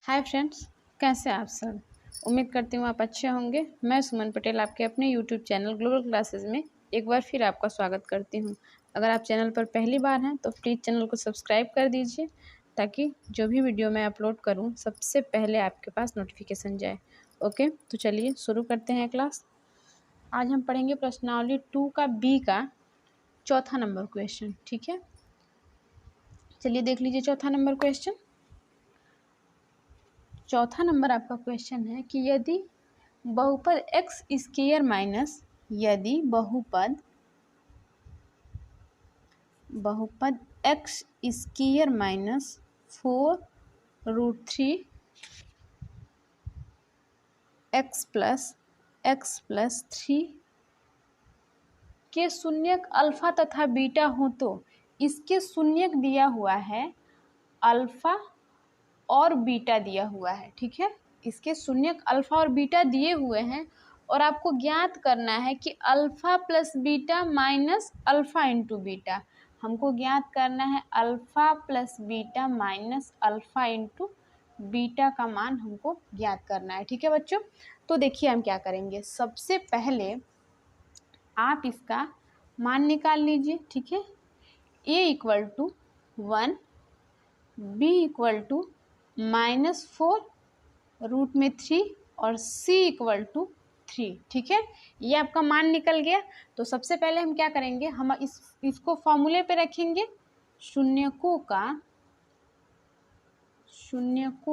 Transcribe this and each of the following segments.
Hi friends, कैसे हैं आप सब। उम्मीद करती हूँ आप अच्छे होंगे। मैं सुमन पटेल आपके अपने यूट्यूब चैनल ग्लोबल क्लासेस में एक बार फिर आपका स्वागत करती हूँ। अगर आप चैनल पर पहली बार हैं तो प्लीज़ चैनल को सब्सक्राइब कर दीजिए ताकि जो भी वीडियो मैं अपलोड करूँ सबसे पहले आपके पास नोटिफिकेशन जाए। ओके, तो चलिए शुरू करते हैं क्लास। आज हम पढ़ेंगे प्रश्नावली 2 का बी का चौथा नंबर क्वेश्चन। ठीक है, चलिए देख लीजिए चौथा नंबर क्वेश्चन। चौथा नंबर आपका क्वेश्चन है कि यदि बहुपद एक्स स्क्वायर माइनस यदि बहुपद एक्स स्क्वायर माइनस 4√3 x+3 के शून्यक अल्फा तथा बीटा हो तो इसके शून्यक दिया हुआ है, अल्फा और बीटा दिया हुआ है। ठीक है, इसके शून्यक अल्फा और बीटा दिए हुए हैं और आपको ज्ञात करना है कि alpha plus beta minus alpha into beta. हमको ज्ञात करना है alpha plus beta minus alpha into beta का मान हमको ज्ञात करना है। ठीक है बच्चों, तो देखिए हम क्या करेंगे। सबसे पहले आप इसका मान निकाल लीजिए। ठीक है, a = 1, b = -4√3 और c = 3। ठीक है, ये आपका मान निकल गया। तो सबसे पहले हम क्या करेंगे, हम इसको फॉर्मूले पे रखेंगे। शून्यकों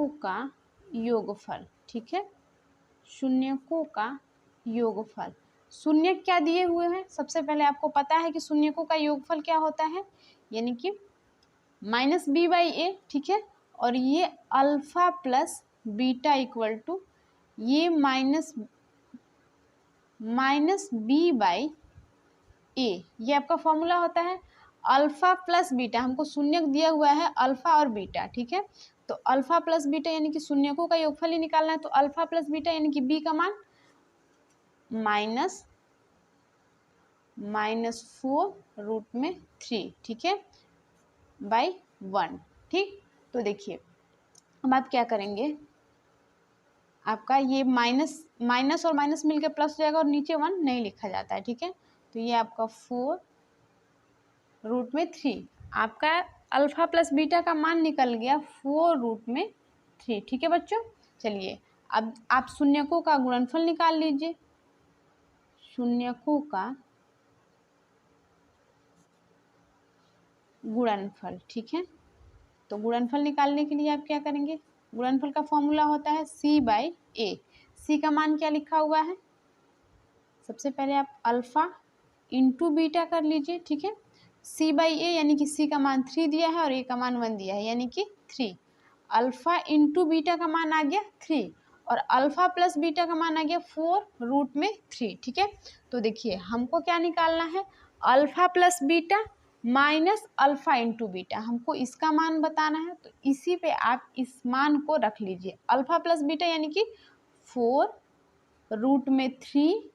का योगफल। ठीक है, शून्यकों का योगफल। शून्य क्या दिए हुए हैं, सबसे पहले आपको पता है कि शून्यकों का योगफल क्या होता है, यानी कि -b/a। ठीक है, और ये अल्फा प्लस बीटा = ये -b/a। ये आपका फॉर्मूला होता है। अल्फा प्लस बीटा, हमको शून्यक दिया हुआ है अल्फा और बीटा। ठीक है, तो अल्फा प्लस बीटा यानी कि शून्यकों का योगफल ही निकालना है। तो अल्फा प्लस बीटा यानी कि b का मान -4√3। ठीक है, /1। ठीक, तो देखिए अब आप क्या करेंगे, आपका ये माइनस और माइनस मिलकर प्लस हो जाएगा और नीचे 1 नहीं लिखा जाता है। ठीक है, तो ये आपका 4√3 आपका अल्फा प्लस बीटा का मान निकल गया 4√3। ठीक है बच्चों, चलिए अब आप शून्यकों का गुणनफल निकाल लीजिए। शून्यकों का गुणनफल। ठीक है, तो गुणनफल निकालने के लिए आप क्या करेंगे, गुणनफल का फॉर्मूला होता है c/a। c का मान क्या लिखा हुआ है, सबसे पहले आप अल्फा इंटू बीटा कर लीजिए। ठीक है, c/a यानी कि c का मान 3 दिया है और a का मान 1 दिया है, यानी कि 3। अल्फा इंटू बीटा का मान आ गया 3 और अल्फा प्लस बीटा का मान आ गया 4√3। ठीक है, तो देखिए हमको क्या निकालना है, alpha plus beta minus alpha into beta, हमको इसका मान बताना है। तो इसी पे आप इस मान को रख लीजिए। अल्फा प्लस बीटा यानी कि 4√3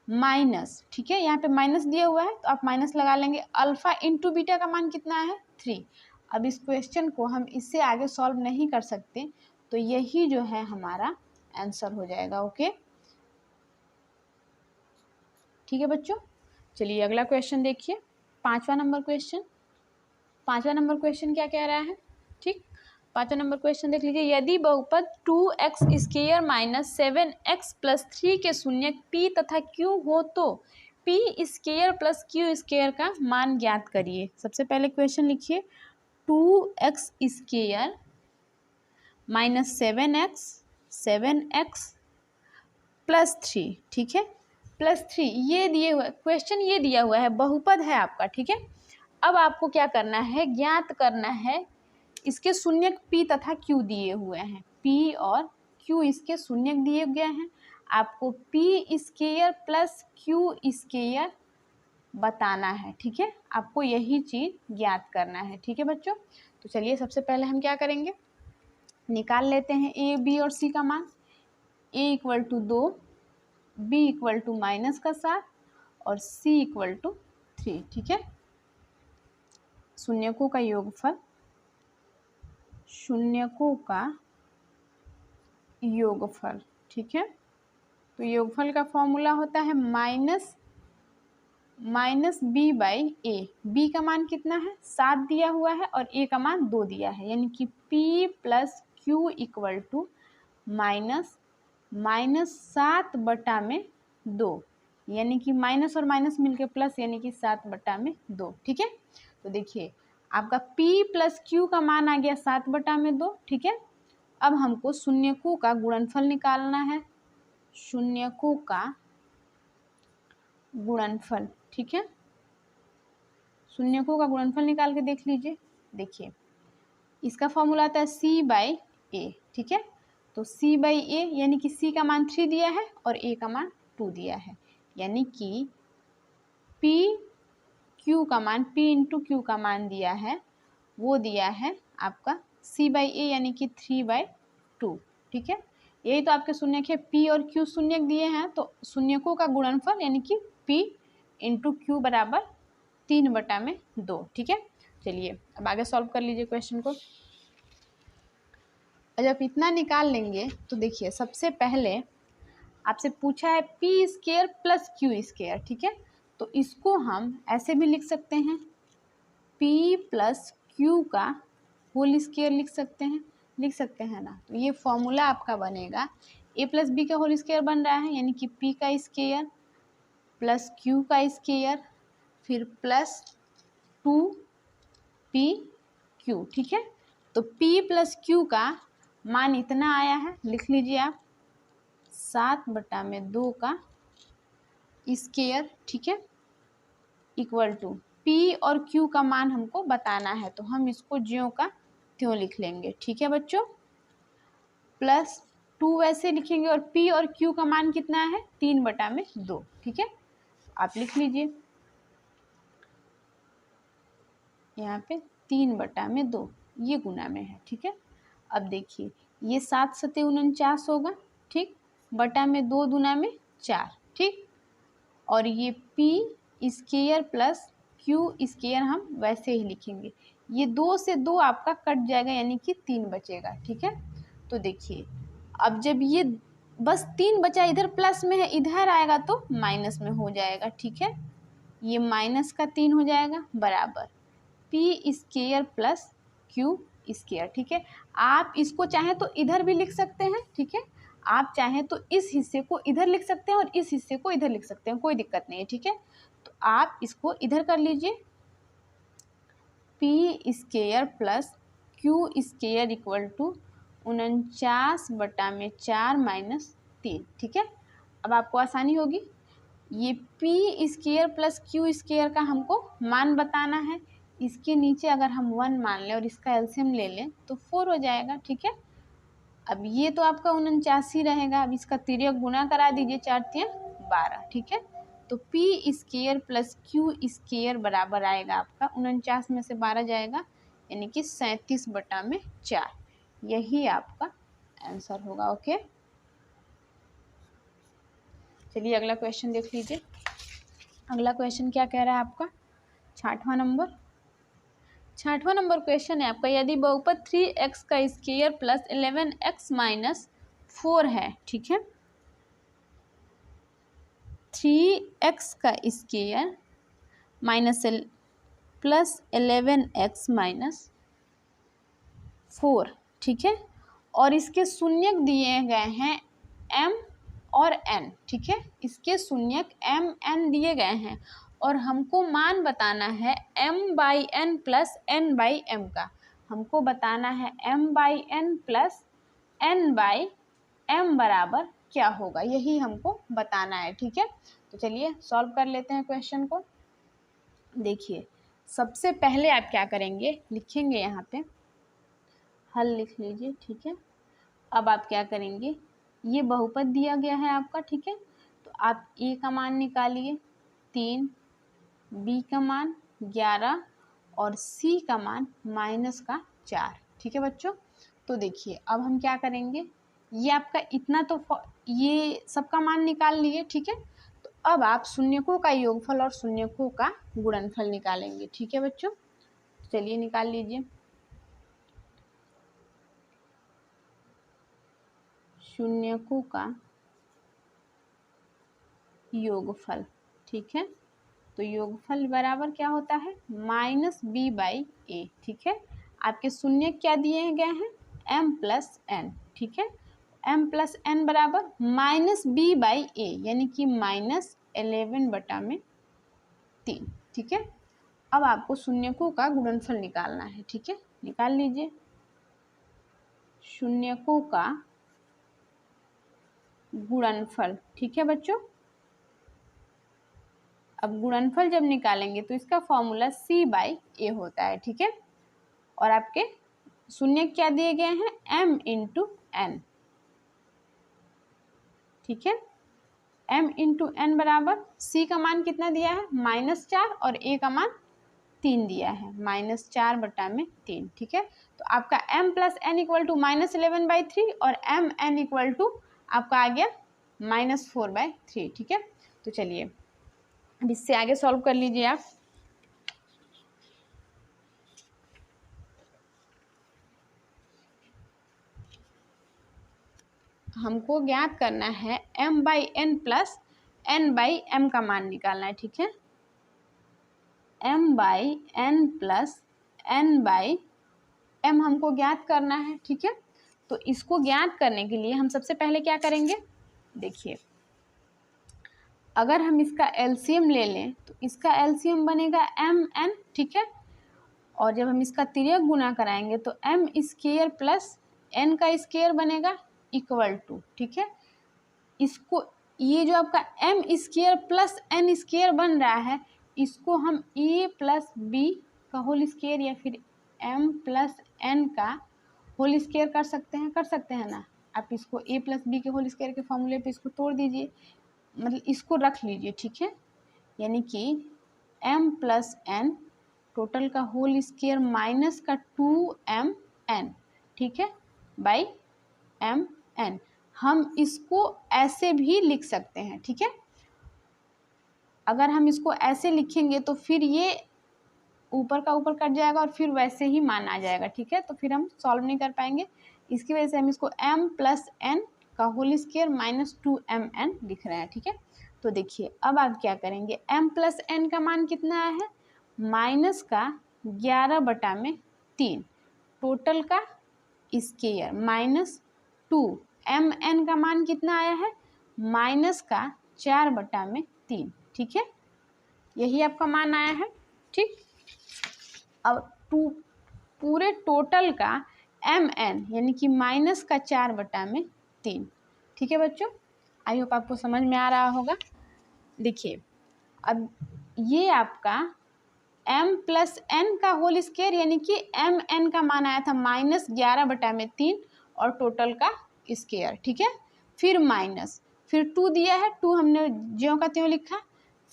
माइनस, ठीक है, यहाँ पे माइनस दिया हुआ है तो आप माइनस लगा लेंगे। अल्फा इंटू बीटा का मान कितना है, 3। अब इस क्वेश्चन को हम इससे आगे सॉल्व नहीं कर सकते, तो यही जो है हमारा आंसर हो जाएगा। ओके, ठीक है बच्चों, चलिए अगला क्वेश्चन देखिए। पांचवा नंबर क्वेश्चन क्या कह रहा है। ठीक, पांचवा नंबर क्वेश्चन देख लीजिए। यदि बहुपद 2x² माइनस 7x+3 के शून्यक p तथा q हो तो p² प्लस q² का मान ज्ञात करिए। सबसे पहले क्वेश्चन लिखिए, 2x² माइनस 7x+3। ठीक है, +3 ये दिए हुआ क्वेश्चन, ये दिया हुआ है बहुपद है आपका। ठीक है, अब आपको क्या करना है, ज्ञात करना है इसके शून्यक p तथा q दिए हुए हैं। p और q इसके शून्यक दिए गए हैं। आपको p² प्लस q² बताना है। ठीक है, आपको यही चीज ज्ञात करना है। ठीक है बच्चों, तो चलिए सबसे पहले हम क्या करेंगे, निकाल लेते हैं a b और c का मान। a = 2, b = -7 और c = 3। ठीक है, शून्यकों का योगफल, शून्यकों का योगफल, ठीक है। तो योगफल का फॉर्मूला होता है minus B by A. B का मान कितना है 7 दिया हुआ है और ए का मान 2 दिया है, यानी कि p plus Q equal to minus 7/2, यानी कि माइनस और माइनस मिलके प्लस, यानी कि 7/2, ठीक है। तो देखिए आपका p प्लस क्यू का मान आ गया 7/2, ठीक है। अब हमको शून्यकों का गुणनफल निकालना है, शून्यकों का गुणनफल, ठीक है। शून्यकों का गुणनफल निकाल के देख लीजिए। देखिए इसका फॉर्मूला आता है c बाई ए, ठीक है। तो c बाई ए यानी कि c का मान 3 दिया है और a का मान 2 दिया है, यानी कि p q का मान p इंटू क्यू का मान दिया है, वो दिया है आपका c बाई ए यानी कि 3/2, ठीक है। यही तो आपके शून्यक है, p और q शून्यक दिए हैं, तो शून्यकों का गुणनफल यानी कि p इंटू क्यू बराबर 3/2, ठीक है। चलिए अब आगे सॉल्व कर लीजिए क्वेश्चन को। जब इतना निकाल लेंगे तो देखिए सबसे पहले आपसे पूछा है P square plus Q square, ठीक है। तो इसको हम ऐसे भी लिख सकते हैं, पी प्लस क्यू का होल स्क्वायर लिख सकते हैं ना। तो ये फॉर्मूला आपका बनेगा ए प्लस बी का होल स्क्वायर बन रहा है, यानी कि पी का स्क्वायर प्लस क्यू का स्क्वायर फिर प्लस 2pq, ठीक है। तो p प्लस क्यू का मान इतना आया है, लिख लीजिए आप 7/2 का स्क्वायर, ठीक है, इक्वल टू p और q का मान हमको बताना है, तो हम इसको ज्यों का त्यों लिख लेंगे, ठीक है बच्चों। प्लस 2 वैसे लिखेंगे और p और q का मान कितना है 3/2, ठीक है। आप लिख लीजिए यहाँ पे 3/2 ये गुना में है, ठीक है। अब देखिए ये 7 सते 49 होगा, ठीक, बटा में 2 दूना में 4, ठीक। और ये p square plus q square हम वैसे ही लिखेंगे, ये 2 से 2 आपका कट जाएगा यानी कि 3 बचेगा, ठीक है। तो देखिए अब जब ये बस 3 बचा, इधर प्लस में है, इधर आएगा तो माइनस में हो जाएगा, ठीक है। ये माइनस का 3 हो जाएगा बराबर P square plus Q square, ठीक है। आप इसको चाहें तो इधर भी लिख सकते हैं, ठीक है। आप चाहें तो इस हिस्से को इधर लिख सकते हैं और इस हिस्से को इधर लिख सकते हैं, कोई दिक्कत नहीं है, ठीक है। तो आप इसको इधर कर लीजिए, P square plus Q square equal to 49/4 minus 3, ठीक है। अब आपको आसानी होगी, ये P square plus Q square का हमको मान बताना है, इसके नीचे अगर हम 1 मान लें और इसका एलसीएम ले लें तो 4 हो जाएगा, ठीक है। अब ये तो आपका 49 ही रहेगा, अब इसका तिर्यक गुना करा दीजिए, 4 × 12, ठीक है। तो P square plus Q square बराबर आएगा आपका 49 में से 12 जाएगा, यानी कि 37/4, यही आपका आंसर होगा, ओके। चलिए अगला क्वेश्चन देख लीजिए। अगला क्वेश्चन क्या कह रहा है आपका 6वां नंबर क्वेश्चन है आपका, यदि बहुपद 3x का स्क्वायर प्लस 11x माइनस 4 है, ठीक है। 3x का square minus plus 11x minus 4, ठीक है। और इसके शून्यक दिए गए हैं m और n, ठीक है। इसके शून्यक m n दिए गए हैं और हमको मान बताना है m/n प्लस n/m का, हमको बताना है m/n प्लस n/m बराबर क्या होगा, यही हमको बताना है, ठीक है। तो चलिए सॉल्व कर लेते हैं क्वेश्चन को। देखिए सबसे पहले आप क्या करेंगे, लिखेंगे यहाँ पे हल लिख लीजिए, ठीक है। अब आप क्या करेंगे, ये बहुपद दिया गया है आपका, ठीक है। तो आप a का मान निकालिए 3, b का मान 11 और c का मान -4, ठीक है बच्चों। तो देखिए अब हम क्या करेंगे, ये आपका इतना तो ये सबका मान निकाल लिए, ठीक है। तो अब आप शून्यकों का योगफल और शून्यकों का गुणनफल निकालेंगे, ठीक है बच्चों। चलिए निकाल लीजिए, शून्यकों का योगफल, ठीक है। तो योगफल बराबर क्या होता है, -b/a, ठीक है। आपके शून्य क्या दिए गए हैं, m+n, ठीक है। m+n बराबर -b/a, यानी कि -11/3, ठीक है। अब आपको शून्यकों का गुणनफल निकालना है, ठीक है। निकाल लीजिए शून्यकों का गुणनफल, ठीक है बच्चों। अब गुणनफल जब निकालेंगे तो इसका फॉर्मूला c/a होता है, ठीक है। और आपके शून्य क्या दिए गए हैं, m×n, ठीक है। m×n बराबर c का मान कितना दिया है, -4, और a का मान 3 दिया है, -4/3, ठीक है। तो आपका m+n = -11/3 और mn = आपका आ गया -4/3, ठीक है। तो चलिए अब इससे आगे सॉल्व कर लीजिए आप। हमको ज्ञात करना है m/n + n/m का मान निकालना है, ठीक है। m/n + n/m हमको ज्ञात करना है, ठीक है। तो इसको ज्ञात करने के लिए हम सबसे पहले क्या करेंगे, देखिए अगर हम इसका एलसीएम ले लें तो इसका एलसीएम बनेगा mn, ठीक है। और जब हम इसका तिर्यक गुना कराएंगे तो m² + n का स्क्वायर बनेगा =, ठीक है। इसको ये जो आपका m² + n² बन रहा है, इसको हम a + b का होल स्क्वायर या फिर m + n का होल स्क्वायर कर सकते हैं ना। आप इसको a + b के होल स्क्वायर के फॉर्मूले पे इसको तोड़ दीजिए, मतलब इसको रख लीजिए, ठीक है। यानी कि m + n टोटल का होल स्क्वायर माइनस का 2mn, ठीक है, बाई mn। हम इसको ऐसे भी लिख सकते हैं, ठीक है। अगर हम इसको ऐसे लिखेंगे तो फिर ये ऊपर का ऊपर कट जाएगा और फिर वैसे ही मान आ जाएगा, ठीक है। तो फिर हम सॉल्व नहीं कर पाएंगे, इसकी वजह से हम इसको m + n का होल स्क्वायर -2mn लिख रहे हैं, ठीक है। तो देखिए अब आप क्या करेंगे, m + n का मान कितना आया है, -11/3 टोटल का स्क्वायर -2mn का मान कितना आया है, -4/3, ठीक है। यही आपका मान आया है, ठीक। अब पूरे टोटल का mn यानी कि -4/3, ठीक है बच्चों। आई होप आपको समझ में आ रहा होगा। देखिए अब ये आपका m + n का होल स्क्वायर यानी कि mn का मान आया था -11/3 और टोटल का स्क्वायर, ठीक है। फिर माइनस, फिर 2 दिया है, 2 हमने ज्यों का त्यों लिखा,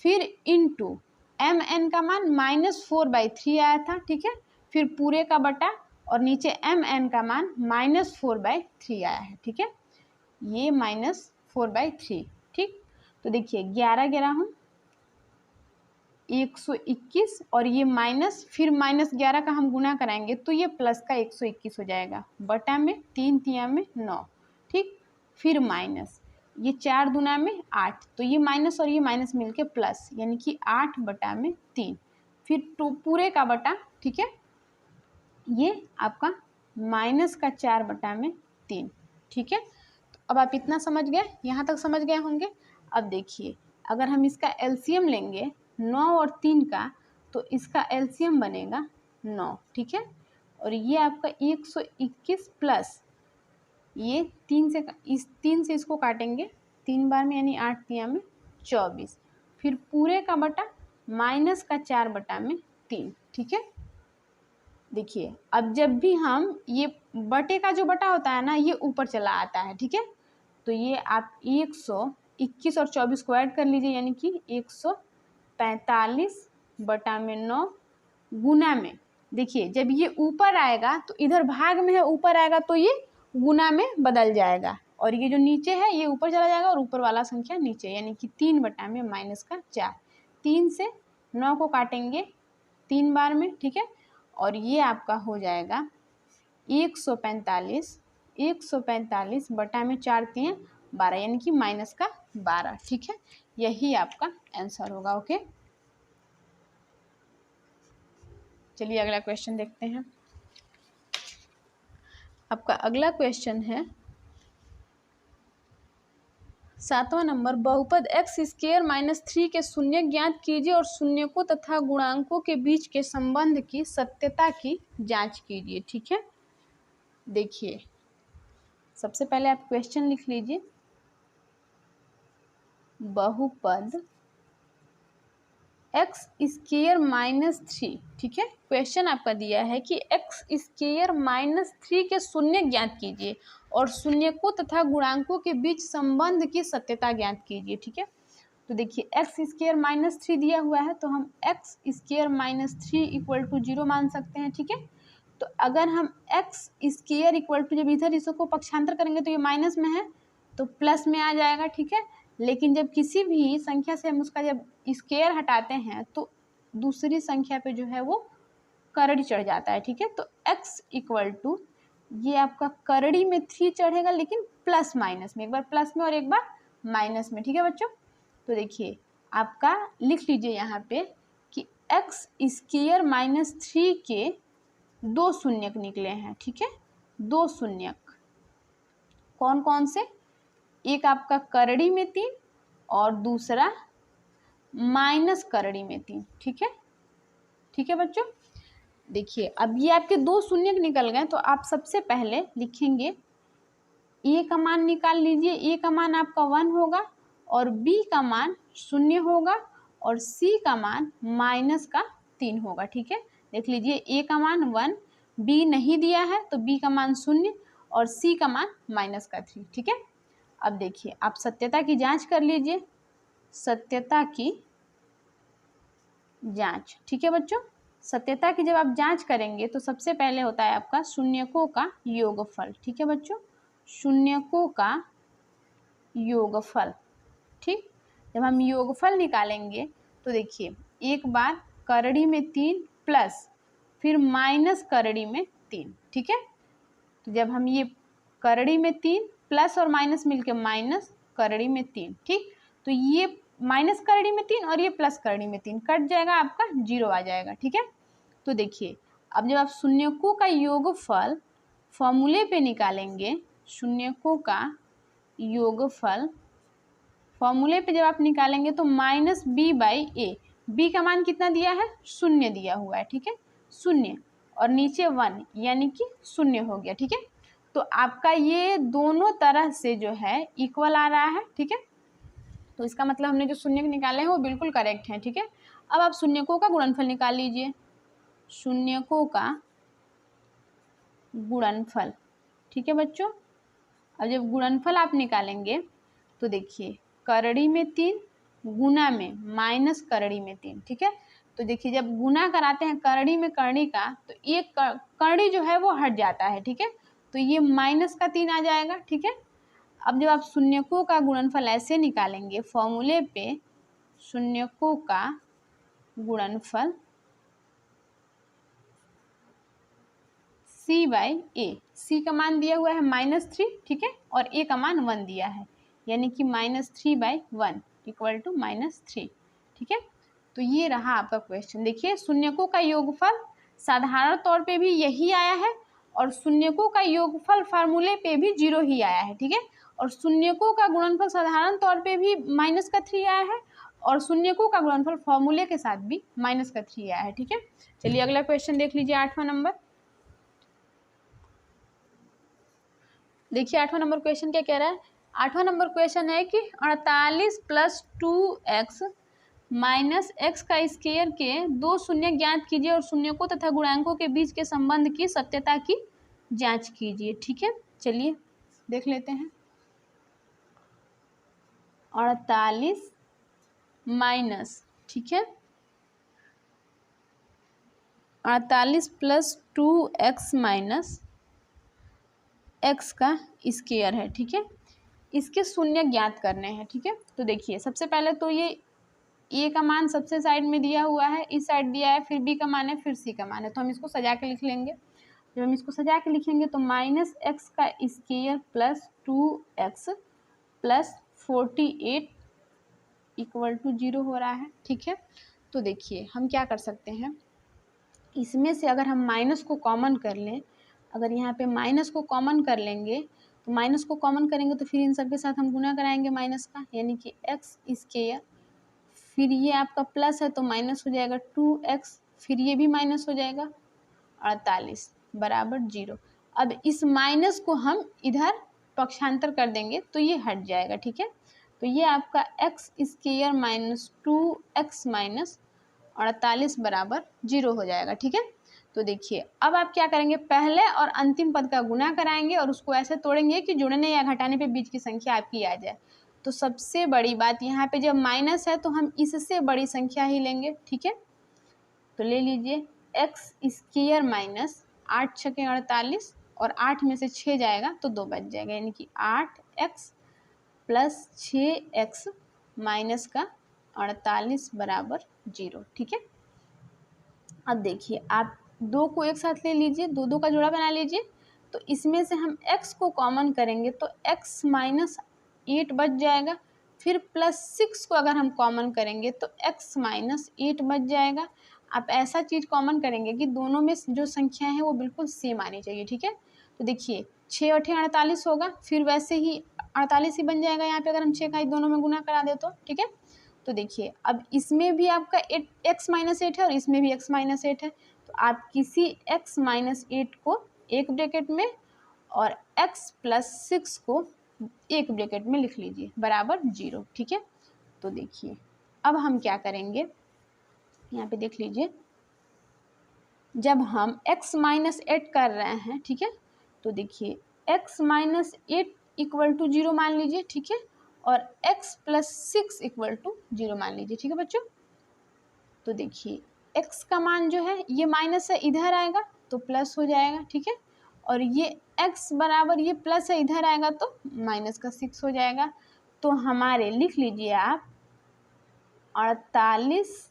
फिर इनटू mn का मान -4/3 आया था, ठीक है। फिर पूरे का बटा और नीचे mn का मान -4/3 आया है, ठीक है। ये -4/3, ठीक। तो देखिए 11 121 और ये माइनस, फिर -11 का हम गुना कराएंगे तो ये प्लस का 121 हो जाएगा, बटा में 3 तिया में 9, ठीक। फिर माइनस, ये 4 दूना में 8, तो ये माइनस और ये माइनस मिलके प्लस, यानी कि 8/3। फिर तो पूरे का बटा, ठीक है, ये आपका -4/3, ठीक है। तो अब आप इतना समझ गए, यहाँ तक समझ गए होंगे। अब देखिए अगर हम इसका एलसीएम लेंगे 9 और 3 का, तो इसका एलसीएम बनेगा 9, ठीक है। और ये आपका 121 प्लस ये 3 से इसको काटेंगे 3 बार में, यानी 8 तिया में 24, फिर पूरे का बटा -4/3, ठीक है। देखिए अब जब भी हम ये बटे का जो बटा होता है ना, ये ऊपर चला आता है, ठीक है। तो ये आप 121 और 24 को ऐड कर लीजिए, यानी कि 145/9 गुना में, देखिए जब ये ऊपर आएगा तो इधर भाग में है, ऊपर आएगा तो ये गुना में बदल जाएगा, और ये जो नीचे है ये ऊपर चला जाएगा और ऊपर वाला संख्या नीचे, यानी कि 3/-4। 3 से 9 को काटेंगे 3 बार में, ठीक है। और ये आपका हो जाएगा 145 145 बटा में 4 3 12 यानी कि माइनस का 12। ठीक है, यही आपका आंसर होगा। ओके, चलिए अगला क्वेश्चन देखते हैं। आपका अगला क्वेश्चन है 7वां नंबर, बहुपद एक्स स्क्वायर माइनस 3 के शून्य ज्ञात कीजिए और शून्यकों तथा गुणांकों के बीच के संबंध की सत्यता की जांच कीजिए। ठीक है, देखिए सबसे पहले आप क्वेश्चन लिख लीजिए, बहुपद एक्स स्क्वायर माइनस 3। ठीक है, क्वेश्चन आपका दिया है कि एक्स स्क्वायर माइनस 3 के शून्य ज्ञात कीजिए और शून्यकों तथा गुणांकों के बीच संबंध की सत्यता ज्ञात कीजिए। ठीक है, तो देखिए एक्स स्क्वायर माइनस 3 दिया हुआ है तो हम X square minus 3 equal to 0 मान सकते हैं। ठीक है, तो अगर हम एक्स स्क्वायर इक्वल टू, जब इधर इसको पक्षांतर करेंगे तो ये माइनस में है तो प्लस में आ जाएगा। ठीक है, लेकिन जब किसी भी संख्या से हम उसका जब स्क्वायर हटाते हैं तो दूसरी संख्या पे जो है वो करड़ी चढ़ जाता है। ठीक है, तो x इक्वल टू, ये आपका करड़ी में 3 चढ़ेगा लेकिन प्लस माइनस में, एक बार प्लस में और एक बार माइनस में। ठीक है बच्चों, तो देखिए आपका लिख लीजिए यहाँ पे कि एक्स स्क्वायर माइनस 3 के 2 शून्यक निकले हैं। ठीक है, 2 शून्यक कौन कौन से, एक आपका करड़ी में 3 और दूसरा माइनस करड़ी में 3। ठीक है, ठीक है बच्चों, देखिए अब ये आपके 2 शून्य निकल गए तो आप सबसे पहले लिखेंगे ए का मान निकाल लीजिए। ए का मान आपका 1 होगा और बी का मान 0 होगा और सी का मान माइनस का 3 होगा। ठीक है, देख लीजिए ए का मान 1, बी नहीं दिया है तो बी का मान 0 और सी का मान माइनस का 3। ठीक है, अब देखिए आप सत्यता की जांच कर लीजिए, सत्यता की जांच। ठीक है बच्चों, सत्यता की जब आप जांच करेंगे तो सबसे पहले होता है आपका शून्यकों का योगफल। ठीक है बच्चों, शून्यकों का योगफल। ठीक, जब हम योगफल निकालेंगे तो देखिए एक बार करड़ी में 3 प्लस फिर माइनस करड़ी में 3। ठीक है, तो जब हम ये करड़ी में 3 प्लस और माइनस मिलके माइनस करड़ी में 3, ठीक, तो ये माइनस करड़ी में 3 और ये प्लस करड़ी में 3 कट जाएगा, आपका 0 आ जाएगा। ठीक है, तो देखिए अब जब आप शून्यकों का योगफल फॉर्मूले पे निकालेंगे, शून्यकों का योगफल फॉर्मूले पे जब आप निकालेंगे तो minus B by A, B का मान कितना दिया है, 0 दिया हुआ है। ठीक है, 0 और नीचे 1 यानी कि 0 हो गया। ठीक है, तो आपका ये दोनों तरह से जो है इक्वल आ रहा है। ठीक है, तो इसका मतलब हमने जो शून्य निकाले हैं वो बिल्कुल करेक्ट हैं। ठीक है, अब आप शून्यकों का गुणनफल निकाल लीजिए, शून्यकों का गुणनफल। ठीक है बच्चों, अब जब गुणनफल आप निकालेंगे तो देखिए करड़ी में 3 गुना में माइनस करड़ी में 3। ठीक है, तो देखिए जब गुना कराते हैं करड़ी में करड़ी का तो एक करड़ी जो है वो हट जाता है। ठीक है, तो ये माइनस का 3 आ जाएगा। ठीक है, अब जब आप शून्यकों का गुणनफल ऐसे निकालेंगे फॉर्मूले पे, शून्यकों का गुणनफल c बाई ए, सी का मान दिया हुआ है -3। ठीक है, और ए का मान 1 दिया है यानी कि -3/1 इक्वल टू -3। ठीक है, तो ये रहा आपका क्वेश्चन। देखिए शून्यकों का योगफल साधारण तौर पे भी यही आया है और शून्यकों का योगफल फार्मूले पे भी 0 ही आया है। ठीक है, और शून्यकों का गुणनफल साधारण तौर पे भी -3 आया है और शून्यकों का गुणनफल फॉर्मूले के साथ भी -3 आया है। ठीक है, चलिए अगला क्वेश्चन देख लीजिए, 8वां नंबर। देखिए 8वां नंबर क्वेश्चन क्या कह रहा है, 8वां नंबर क्वेश्चन है कि 48 + 2x माइनस एक्स का स्क्वायर के 2 शून्य ज्ञात कीजिए और शून्यकों तथा गुणांकों के बीच के संबंध की सत्यता की जांच कीजिए। ठीक है, चलिए देख लेते हैं। 48 माइनस, ठीक है, 48 + 2x माइनस एक्स का स्क्वायर है। ठीक है, इसके शून्य ज्ञात करने हैं। ठीक है, तो देखिए सबसे पहले तो ये ए का मान सबसे साइड में दिया हुआ है, इस साइड दिया है, फिर बी का मान है, फिर सी का मान है, तो हम इसको सजा के लिख लेंगे। जब हम इसको सजा के लिखेंगे तो माइनस एक्स का square plus 2x plus 48 equal to 0 हो रहा है। ठीक है, तो देखिए हम क्या कर सकते हैं, इसमें से अगर हम माइनस को कॉमन कर लें, अगर यहाँ पे माइनस को कॉमन कर लेंगे तो माइनस को कॉमन करेंगे तो फिर इन सब के साथ हम गुना कराएंगे माइनस का, यानी कि एक्स स्क्वायर, फिर ये आपका प्लस है तो माइनस हो जाएगा 2x, फिर ये भी माइनस हो जाएगा 48 बराबर 0। अब इस माइनस को हम इधर पक्षांतर कर देंगे तो ये हट जाएगा। ठीक है, तो ये आपका x square minus 2x minus 48 बराबर 0 हो जाएगा। ठीक है, तो देखिए अब आप क्या करेंगे, पहले और अंतिम पद का गुना कराएंगे और उसको ऐसे तोड़ेंगे कि जुड़ने या घटाने पे बीच की संख्या आपकी आ जाए। तो सबसे बड़ी बात यहाँ पे जब माइनस है तो हम इससे बड़ी संख्या ही लेंगे। ठीक है, तो ले लीजिए एक्स स्क्वायर माइनस 8 छके 48 और 8 में से 6 जाएगा तो 2 बच जाएगा, यानी कि 8x प्लस 6x माइनस का 48 बराबर 0। ठीक है, अब देखिए आप 2 को एक साथ ले लीजिए, 2 का जोड़ा बना लीजिए, तो इसमें से हम x को कॉमन करेंगे तो x माइनस 8 बच जाएगा, फिर प्लस 6 को अगर हम कॉमन करेंगे तो x माइनस 8 बच जाएगा। आप ऐसा चीज़ कॉमन करेंगे कि दोनों में जो संख्या है वो बिल्कुल सेम आनी चाहिए। ठीक है, तो देखिए 6 8 48 होगा, फिर वैसे ही 48 ही बन जाएगा यहाँ पे अगर हम 6 का दोनों में गुना करा दे तो। ठीक है, तो देखिए अब इसमें भी आपका x माइनस 8 है और इसमें भी x माइनस 8 है, तो आप किसी x माइनस 8 को एक ब्रैकेट में और x प्लस 6 को एक ब्रैकेट में लिख लीजिए बराबर 0। ठीक है, तो देखिए अब हम क्या करेंगे, यहाँ पे देख लीजिए जब हम x माइनस 8 कर रहे हैं, ठीक है, तो देखिए x माइनस 8 इक्वल टू 0 मान लीजिए। ठीक है, और x प्लस 6 इक्वल टू 0 मान लीजिए। ठीक है बच्चों, तो देखिए x का मान जो है ये माइनस है इधर आएगा तो प्लस हो जाएगा। ठीक है, और ये x बराबर ये प्लस है इधर आएगा तो माइनस का 6 हो जाएगा। तो हमारे लिख लीजिए आप 48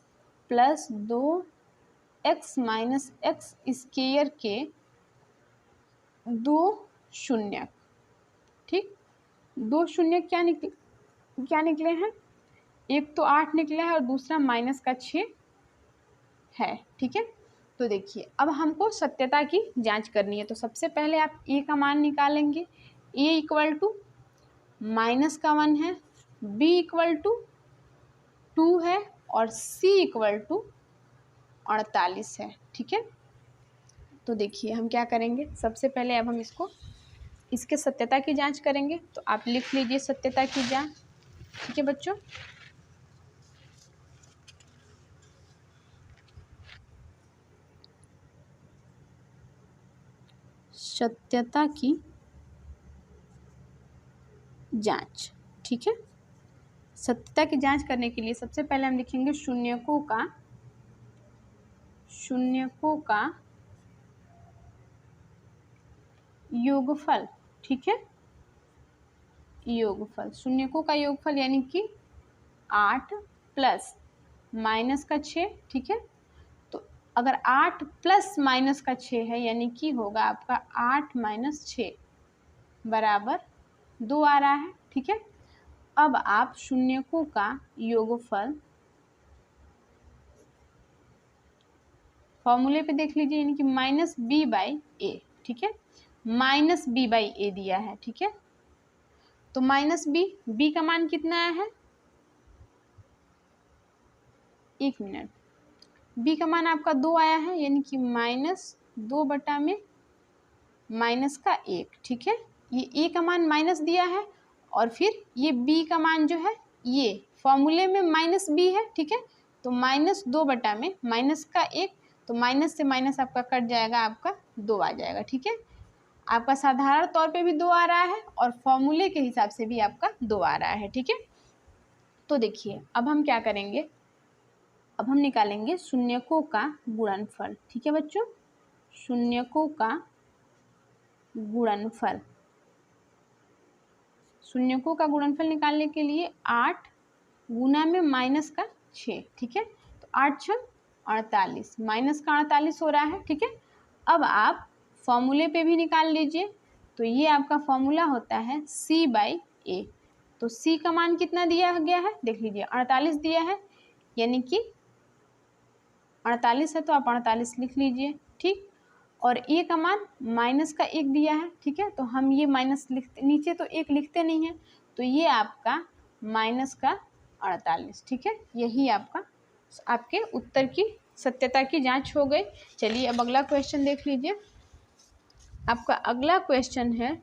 plus 2x minus x square के 2 शून्य। ठीक, 2 शून्य क्या निकले हैं, एक तो 8 निकला है और दूसरा माइनस का 6 है। ठीक है, तो देखिए अब हमको सत्यता की जांच करनी है, तो सबसे पहले आप a का मान निकालेंगे, a इक्वल टू माइनस का 1 है, b इक्वल टू 2 है और c इक्वल टू 48 है। ठीक है, तो देखिए हम क्या करेंगे, सबसे पहले अब हम इसके सत्यता की जांच करेंगे, तो आप लिख लीजिए सत्यता की जांच। ठीक है बच्चों, सत्यता की जांच। ठीक है, सत्यता की जांच करने के लिए सबसे पहले हम लिखेंगे शून्यकों का योगफल। ठीक है, योगफल, शून्यकों का योगफल यानी कि 8 प्लस माइनस का 6। ठीक है, तो अगर 8 प्लस माइनस का 6 है यानी कि होगा आपका 8 माइनस 6 बराबर 2 आ रहा है। ठीक है, अब आप शून्यकों का योगफल फॉर्मूले पे देख लीजिए, यानी कि माइनस बी बाई ए। ठीक है, माइनस बी बाई ए दिया है। ठीक है, तो माइनस बी का मान कितना आया है, 1 मिनट, बी का मान आपका 2 आया है, यानी कि माइनस 2 बटा में माइनस का 1। ठीक है, ये ए का मान माइनस दिया है और फिर ये बी का मान जो है ये फॉर्मूले में माइनस बी है। ठीक है, तो माइनस 2 बटा में माइनस का 1, तो माइनस से माइनस आपका कट जाएगा, आपका 2 आ जाएगा। ठीक है, आपका साधारण तौर पे भी 2 आ रहा है और फॉर्मूले के हिसाब से भी आपका 2 आ रहा है। ठीक है, तो देखिए अब हम क्या करेंगे, अब हम निकालेंगे शून्यकों का गुणनफल। ठीक है बच्चों, शून्यकों का गुणनफल, शून्यकों का गुणनफल निकालने के लिए 8 गुना में माइनस का 6। ठीक है, तो 8 6 48, माइनस का 48 हो रहा है। ठीक है, अब आप फॉर्मूले पे भी निकाल लीजिए। तो ये आपका फॉर्मूला होता है C/A। तो C का मान कितना दिया गया है देख लीजिए, 48 दिया है, यानी कि 48 है तो आप 48 लिख लीजिए, ठीक। और ए का मान माइनस का 1 दिया है, ठीक है। तो हम ये माइनस लिखते, नीचे तो 1 लिखते नहीं है, तो ये आपका माइनस का 48, ठीक है। यही आपका आपके उत्तर की सत्यता की जांच हो गई। चलिए अब अगला क्वेश्चन देख लीजिए। आपका अगला क्वेश्चन है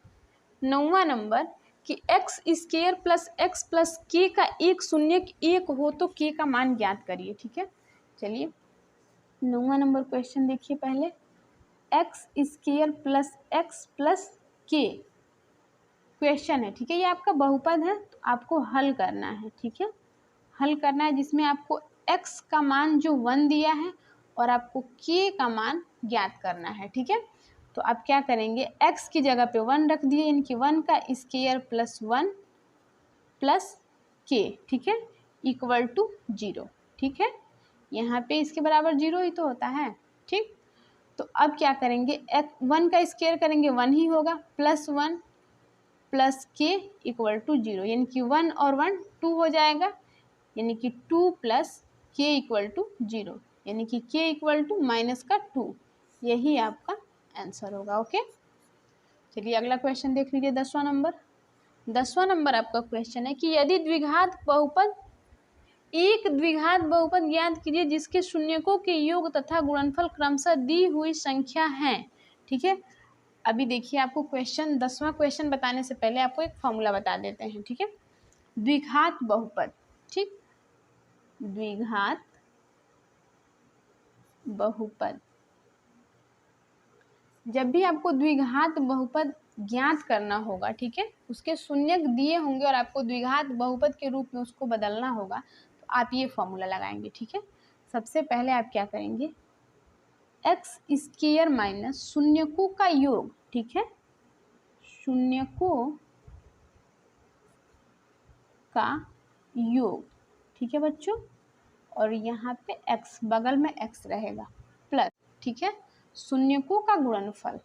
9वां नंबर कि X square plus x plus के का एक शून्य एक हो तो के का मान ज्ञात करिए, ठीक है। चलिए 9वां नंबर क्वेश्चन देखिए पहले। एक्स स्क्वायर प्लस के क्वेश्चन है, ठीक है। ये आपका बहुपद है तो आपको हल करना है, ठीक है। हल करना है जिसमें आपको x का मान जो 1 दिया है और आपको k का मान ज्ञात करना है, ठीक है। तो आप क्या करेंगे, x की जगह पे 1 रख दिए, यानी कि 1 का स्क्वायर प्लस 1 प्लस k, ठीक है, इक्वल टू 0, ठीक है। यहाँ पे इसके बराबर 0 ही तो होता है, ठीक। तो अब क्या करेंगे, 1 का स्क्वायर करेंगे 1 ही होगा, प्लस 1 प्लस के इक्वल टू 0, यानी कि 1 और 1 2 हो जाएगा, यानी कि 2 प्लस के इक्वल टू 0, यानी कि के इक्वल टू माइनस का 2। यही आपका आंसर होगा, ओके। चलिए अगला क्वेश्चन देख लीजिए 10वां नंबर। 10वां नंबर आपका क्वेश्चन है कि यदि द्विघात बहुपद एक द्विघात बहुपद ज्ञात कीजिए जिसके शून्यकों के योग तथा गुणनफल क्रमशः दी हुई संख्या है, ठीक है। अभी देखिए आपको क्वेश्चन 10वां क्वेश्चन बताने से पहले आपको एक फॉर्मूला बता देते हैं, ठीक है। द्विघात बहुपद, ठीक, द्विघात बहुपद, जब भी आपको द्विघात बहुपद ज्ञात करना होगा, ठीक है, उसके शून्यक दिए होंगे और आपको द्विघात बहुपद के रूप में उसको बदलना होगा, तो आप ये फॉर्मूला लगाएंगे, ठीक है। सबसे पहले आप क्या करेंगे, एक्स स्क्वायर माइनस शून्यकों का योग, ठीक है, शून्यकों का योग, ठीक है बच्चों, और यहाँ पे x बगल में x रहेगा प्लस, ठीक है, शून्यकों का गुणनफल,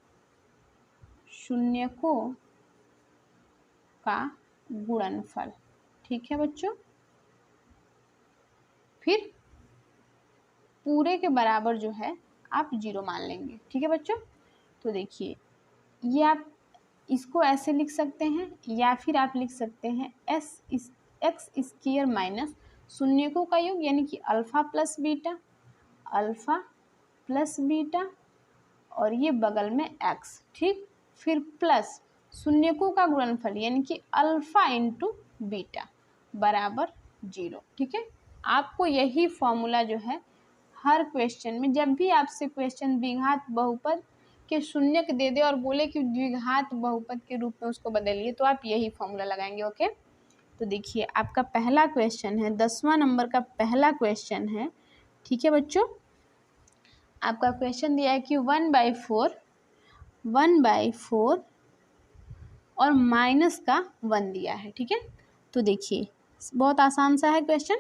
शून्यकों का गुणनफल, ठीक है बच्चों, फिर पूरे के बराबर जो है आप 0 मान लेंगे, ठीक है बच्चों। तो देखिए ये आप इसको ऐसे लिख सकते हैं या फिर आप लिख सकते हैं एक्स स्क्वायर माइनस शून्यकों का योग, यानी कि alpha plus beta, alpha plus beta और ये बगल में एक्स, ठीक, फिर प्लस शून्यकों का गुणनफल यानी कि अल्फा इंटू बीटा बराबर 0, ठीक है। आपको यही फॉर्मूला जो है हर क्वेश्चन में, जब भी आपसे क्वेश्चन द्विघात बहुपद के शून्यक दे दे और बोले कि द्विघात बहुपद के रूप में उसको बदलिए, तो आप यही फॉर्मूला लगाएंगे, ओके। तो देखिए आपका पहला क्वेश्चन है, 10वां नंबर का पहला क्वेश्चन है, ठीक है बच्चों। आपका क्वेश्चन दिया है कि 1/4 और माइनस का 1 दिया है, ठीक है। तो देखिए बहुत आसान सा है क्वेश्चन।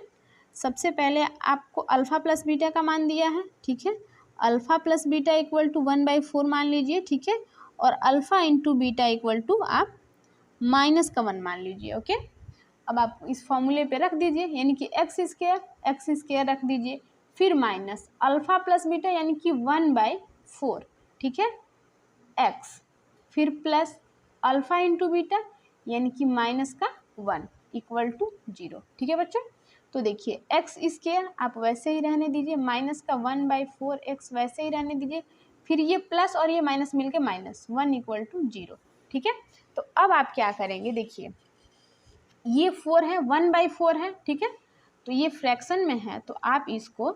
सबसे पहले आपको अल्फ़ा प्लस बीटा का मान दिया है, ठीक है, alpha plus beta equal to 1/4 मान लीजिए, ठीक है, और alpha into beta equal to आप माइनस का 1 मान लीजिए, ओके। अब आप इस फॉर्मूले पे रख दीजिए, यानी कि एक्स स्क्वायर रख दीजिए, फिर माइनस अल्फ़ा प्लस बीटा यानी कि 1/4, ठीक है, एक्स, फिर प्लस अल्फ़ा इंटू बीटा यानी कि माइनस का 1 इक्वल टू 0, ठीक है बच्चों। तो देखिए एक्स स्क्वायर आप वैसे ही रहने दीजिए, माइनस का 1/4 एक्स वैसे ही रहने दीजिए, फिर ये प्लस और ये माइनस मिलके माइनस 1 इक्वल टू 0, ठीक है। तो अब आप क्या करेंगे, देखिए ये 4 है, 1/4 है, ठीक है, तो ये फ्रैक्शन में है, तो आप इसका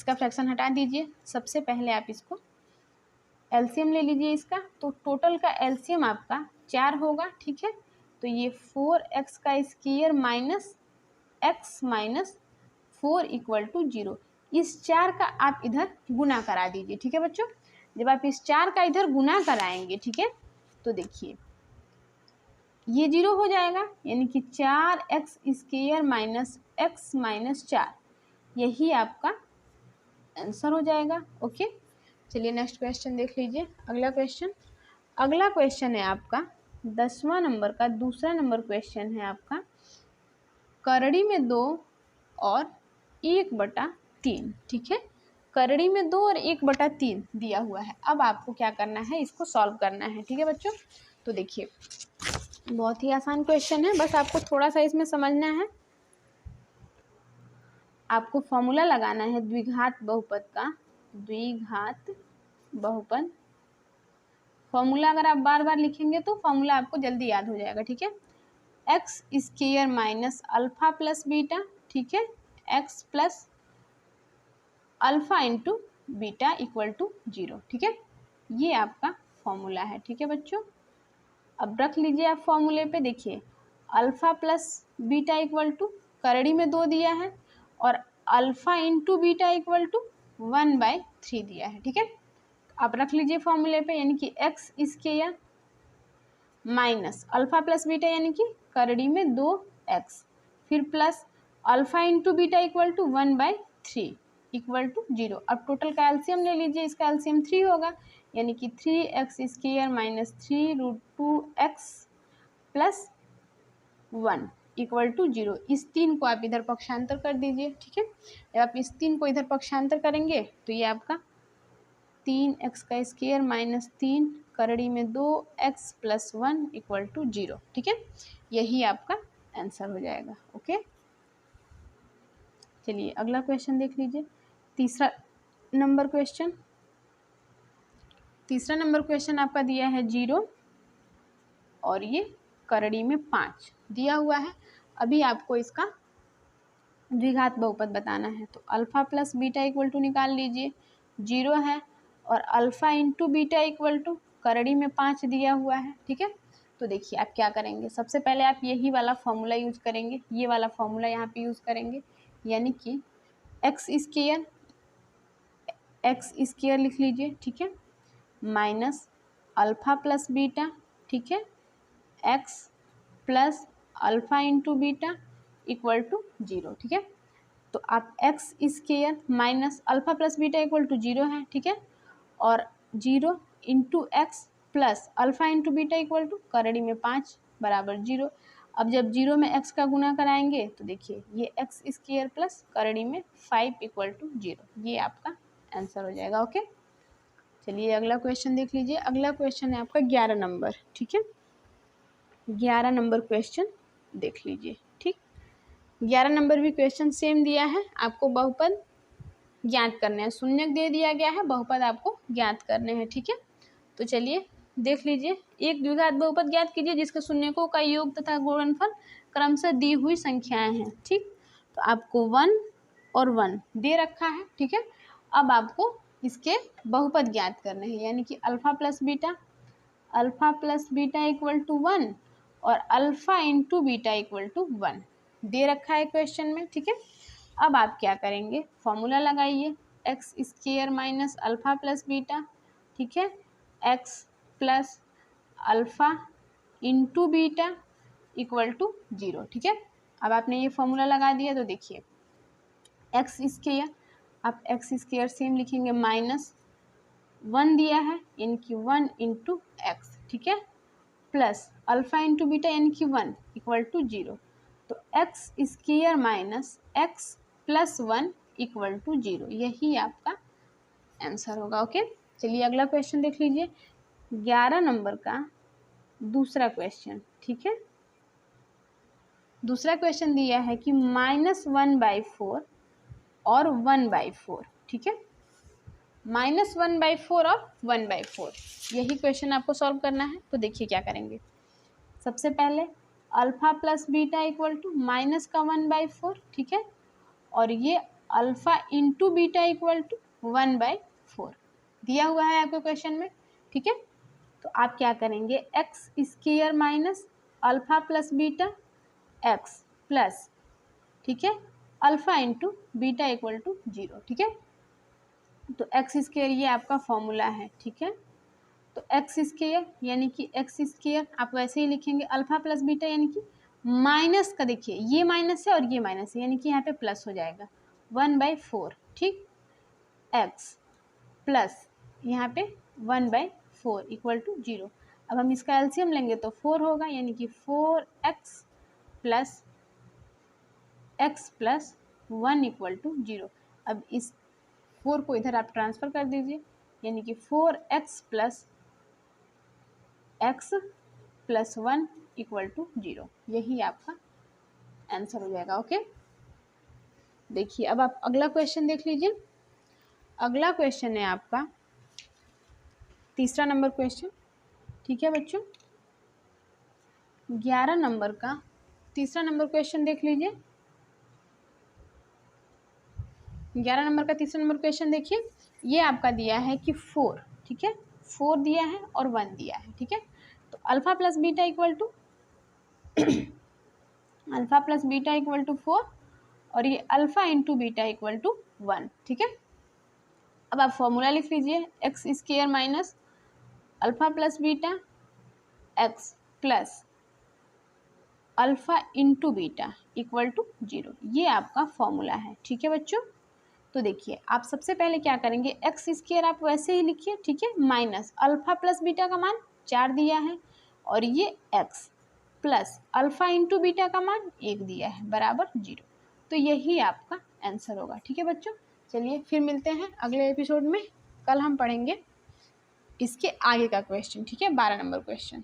फ्रैक्शन हटा दीजिए। सबसे पहले आप इसको एलसीएम ले लीजिए इसका, तो टोटल का एलसीएम आपका 4 होगा, ठीक है। तो ये 4x का square minus x minus 4 equal to 0, इस 4 का आप इधर गुना करा दीजिए, ठीक है बच्चों। जब आप इस 4 का इधर गुना कराएंगे, ठीक है, तो देखिए ये 0 हो जाएगा, यानी कि 4x square minus x minus 4, यही आपका आंसर हो जाएगा, ओके। चलिए नेक्स्ट क्वेश्चन देख लीजिए। अगला क्वेश्चन है आपका 10वां नंबर का दूसरा नंबर क्वेश्चन है आपका, करड़ी में 2 और 1/3, ठीक है। करड़ी में 2 और 1/3 दिया हुआ है। अब आपको क्या करना है, इसको सॉल्व करना है, ठीक है बच्चों। तो देखिए बहुत ही आसान क्वेश्चन है, बस आपको थोड़ा सा इसमें समझना है। आपको फॉर्मूला लगाना है द्विघात बहुपद का, द्विघात बहुपद। फॉर्मूला अगर आप बार बार लिखेंगे तो फॉर्मूला आपको जल्दी याद हो जाएगा, ठीक है। X square minus alpha plus beta, ठीक है, x plus alpha into beta equal to 0, ठीक है। ये आपका फॉर्मूला है, ठीक है बच्चों। अब रख लीजिए आप फॉर्मूले पे, देखिए alpha plus beta equal to, करड़ी में 2 दिया है और alpha into beta equal to 1/3 दिया है, ठीक है। आप रख लीजिए फॉर्मूले पे, यानी कि X square minus alpha plus beta यानी कि करड़ी में 2x, फिर plus alpha into beta equal to 1/3 equal to 0। अब टोटल का एलसीएम ले लीजिए, इसका एलसीएम 3 होगा, यानी कि 3x square minus 3√2x plus 1 equal to 0। इस 3 को आप इधर पक्षांतर कर दीजिए, ठीक है। जब आप इस 3 को इधर पक्षांतर करेंगे तो ये आपका 3x का स्क्वायर माइनस 3 करड़ी में 2x प्लस 1 इक्वल टू 0, ठीक है। यही आपका आंसर हो जाएगा, ओके। चलिए अगला क्वेश्चन देख लीजिए। तीसरा नंबर क्वेश्चन आपका दिया है 0 और ये करड़ी में 5 दिया हुआ है। अभी आपको इसका द्विघात बहुपद बताना है, तो alpha plus beta equal to निकाल लीजिए, 0 है, और alpha into beta equal to करड़ी में 5 दिया हुआ है, ठीक है। तो देखिए आप क्या करेंगे, सबसे पहले आप यही वाला फॉर्मूला यूज करेंगे, ये वाला फॉर्मूला यहाँ पे यूज करेंगे, यानी कि एक्स स्क्वायर लिख लीजिए, ठीक है, माइनस अल्फा प्लस बीटा, ठीक है, x plus alpha into beta equal to 0, ठीक है। तो आप x square minus alpha plus beta equal to 0 है, ठीक है, और 0 into x plus alpha into beta equal to करड़ी में 5 बराबर 0। अब जब 0 में x का गुना कराएंगे तो देखिए ये एक्स स्क्वायर प्लस करड़ी में 5 इक्वल टू 0, ये आपका आंसर हो जाएगा, ओके। चलिए अगला क्वेश्चन देख लीजिए। अगला क्वेश्चन है आपका 11 नंबर, ठीक है। 11 नंबर क्वेश्चन देख लीजिए, ठीक। 11 नंबर भी क्वेश्चन सेम दिया है, आपको बहुपद ज्ञात करने हैं, शून्यक दे दिया गया है, बहुपद आपको ज्ञात करने हैं, ठीक है। तो चलिए देख लीजिए, एक द्विघात बहुपद ज्ञात कीजिए जिसके शून्यकों का योग तथा गुणनफल क्रमशः दी हुई संख्याएं हैं, ठीक। तो आपको 1 और 1 दे रखा है, ठीक है। अब आपको इसके बहुपद ज्ञात करने हैं, यानी कि alpha plus beta equal to 1 और alpha into beta equal to 1 दे रखा है क्वेश्चन में, ठीक है। अब आप क्या करेंगे, फॉर्मूला लगाइए, X square minus alpha plus beta, ठीक है, x plus alpha into beta equal to 0, ठीक है। अब आपने ये फॉर्मूला लगा दिया तो देखिए एक्स स्क्वायर, आप एक्स स्क्वायर सेम लिखेंगे, माइनस 1 दिया है यानी कि 1 इंटू एक्स, ठीक है, प्लस अल्फा इंटू बीटा यानी कि 1 इक्वल टू 0। तो X square minus X plus 1 equal to 0, यही आपका आंसर होगा, ओके। चलिए अगला क्वेश्चन देख लीजिए। 11 नंबर का दूसरा क्वेश्चन, ठीक है। दूसरा क्वेश्चन दिया है कि -1/4 और 1/4, ठीक है, -1/4 और 1/4, यही क्वेश्चन आपको सॉल्व करना है। तो देखिए क्या करेंगे, सबसे पहले alpha plus beta equal to minus का 1/4, ठीक है, और ये alpha into beta equal to 1/4 दिया हुआ है आपके क्वेश्चन में, ठीक है। तो आप क्या करेंगे, X square minus alpha plus beta X plus, ठीक है, alpha into beta equal to 0, ठीक है। तो एक्स स्क्वायर ये आपका फॉर्मूला है, ठीक है। तो एक्स स्क्वायर यानी कि एक्स स्क्वायर आप वैसे ही लिखेंगे, अल्फा प्लस बीटा यानी कि माइनस का, देखिए ये माइनस है और ये माइनस है, यानी कि यहाँ पे प्लस हो जाएगा 1/4, ठीक, एक्स प्लस यहाँ पे 1/4 इक्वल टू 0। अब हम इसका एलसीएम लेंगे तो 4 होगा, यानी कि 4x प्लस 1 इक्वल टू 0। अब इस 4 को इधर आप ट्रांसफ़र कर दीजिए, यानी कि 4x प्लस 1 इक्वल टू 0। यही आपका आंसर हो जाएगा। ओके, देखिए अब आप अगला क्वेश्चन देख लीजिए। अगला क्वेश्चन है आपका तीसरा नंबर क्वेश्चन। ठीक है बच्चों, 11 नंबर का तीसरा नंबर क्वेश्चन देख लीजिए। 11 नंबर का तीसरा नंबर क्वेश्चन देखिए, ये आपका दिया है कि 4, ठीक है, 4 दिया है और 1 दिया है। ठीक है, तो alpha plus beta equal to 4 और ये alpha into beta equal to 1। ठीक है, अब आप फॉर्मूला लिख लीजिए, X square minus alpha plus beta X plus alpha into beta equal to 0। ये आपका फॉर्मूला है। ठीक है बच्चों, तो देखिए आप सबसे पहले क्या करेंगे, एक्स स्क्वायर आप वैसे ही लिखिए, ठीक है, माइनस अल्फा प्लस बीटा का मान 4 दिया है और ये x plus alpha into beta का मान 1 दिया है बराबर 0। तो यही आपका आंसर होगा। ठीक है बच्चों, चलिए फिर मिलते हैं अगले एपिसोड में। कल हम पढ़ेंगे इसके आगे का क्वेश्चन। ठीक है, 12 नंबर क्वेश्चन।